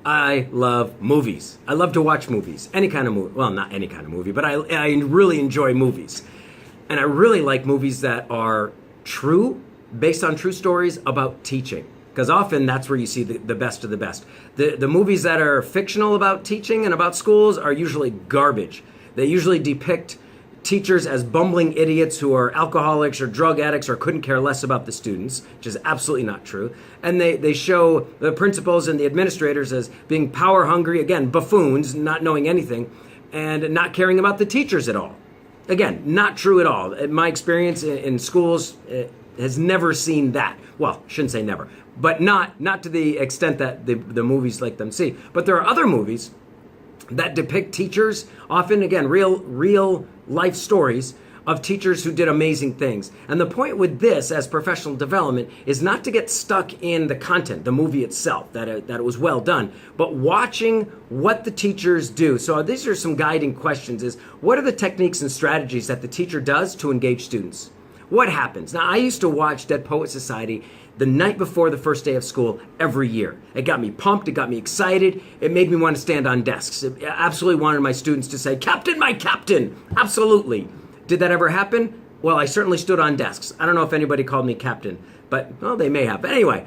I love movies. I love to watch movies. Any kind of movie. Well, not any kind of movie, but I really enjoy movies. And I really like movies that are true, based on true stories about teaching. Because often that's where you see the best of the best. The movies that are fictional about teaching and about schools are usually garbage. They usually depict teachers as bumbling idiots who are alcoholics or drug addicts or couldn't care less about the students, which is absolutely not true. And they show the principals and the administrators as being power hungry, again, buffoons, not knowing anything, and not caring about the teachers at all. Again, not true at all. In my experience in schools has never seen that. Well, shouldn't say never, but not to the extent that the movies like them see. But there are other movies that depict teachers, often, again, real life stories of teachers who did amazing things. And the point with this as professional development is not to get stuck in the content, the movie itself, that it was well done, but watching what the teachers do. So these are some guiding questions: is what are the techniques and strategies that the teacher does to engage students? What happens? Now, I used to watch Dead Poet Society the night before the first day of school every year. It got me pumped. It got me excited. It made me want to stand on desks. It absolutely wanted my students to say, "Captain, my captain!" Absolutely. Did that ever happen? Well, I certainly stood on desks. I don't know if anybody called me captain, but, well, they may have. But anyway,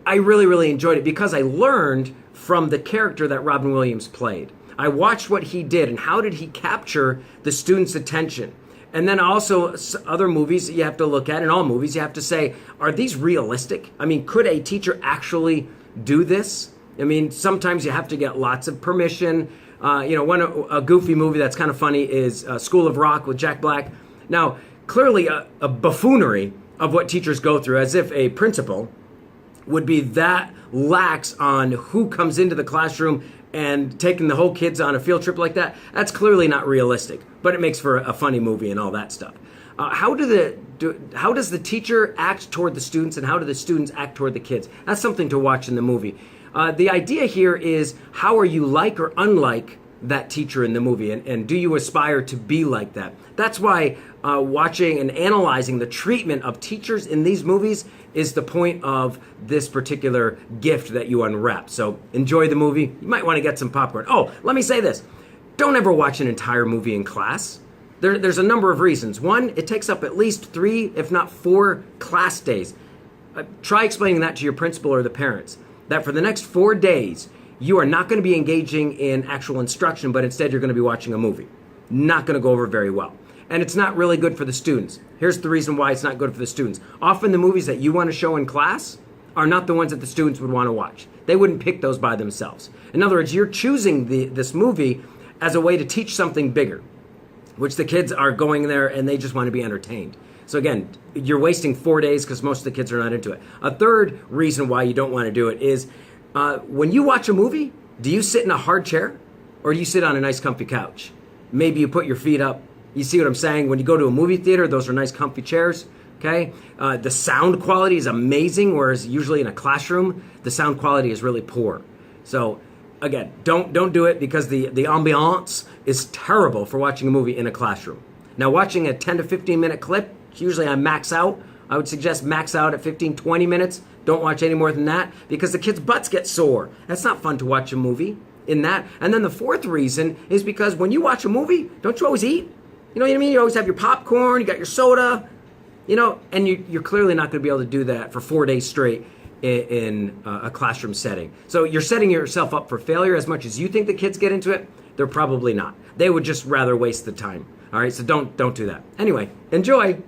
I really, really enjoyed it because I learned from the character that Robin Williams played. I watched what he did and how did he capture the students' attention. And then also other movies you have to look at, in all movies, you have to say, are these realistic? I mean, could a teacher actually do this? I mean, sometimes you have to get lots of permission. A goofy movie that's kind of funny is School of Rock with Jack Black. Now, clearly a buffoonery of what teachers go through, as if a principal would be that lax on who comes into the classroom and taking the whole kids on a field trip like that. That's clearly not realistic, but it makes for a funny movie and all that stuff. How does the teacher act toward the students, and how do the students act toward the kids? That's something to watch in the movie. The idea here is, how are you like or unlike that teacher in the movie, and do you aspire to be like that? That's why watching and analyzing the treatment of teachers in these movies is the point of this particular gift that you unwrap. So enjoy the movie. You might want to get some popcorn. Oh, let me say this. Don't ever watch an entire movie in class. There's a number of reasons. One, it takes up at least 3, if not 4 class days. Try explaining that to your principal or the parents, that for the next 4 days, you are not going to be engaging in actual instruction, but instead you're going to be watching a movie. Not going to go over very well. And it's not really good for the students. Here's the reason why it's not good for the students. Often the movies that you want to show in class are not the ones that the students would want to watch. They wouldn't pick those by themselves. In other words, you're choosing this movie as a way to teach something bigger, which the kids are going there and they just want to be entertained. So again, you're wasting 4 days because most of the kids are not into it. A third reason why you don't want to do it is when you watch a movie, do you sit in a hard chair or do you sit on a nice comfy couch? Maybe you put your feet up. You see what I'm saying? When you go to a movie theater, those are nice comfy chairs. Okay, the sound quality is amazing, whereas usually in a classroom, the sound quality is really poor. So again, don't do it, because the ambiance is terrible for watching a movie in a classroom. Now, watching a 10 to 15 minute clip, usually I max out. I would suggest max out at 15, 20 minutes. Don't watch any more than that, because the kids' butts get sore. That's not fun to watch a movie in that. And then the fourth reason is because when you watch a movie, don't you always eat? You know what I mean? You always have your popcorn, you got your soda, and you're clearly not going to be able to do that for 4 days straight in a classroom setting. So you're setting yourself up for failure. As much as you think the kids get into it, they're probably not. They would just rather waste the time. All right, so don't do that. Anyway, enjoy.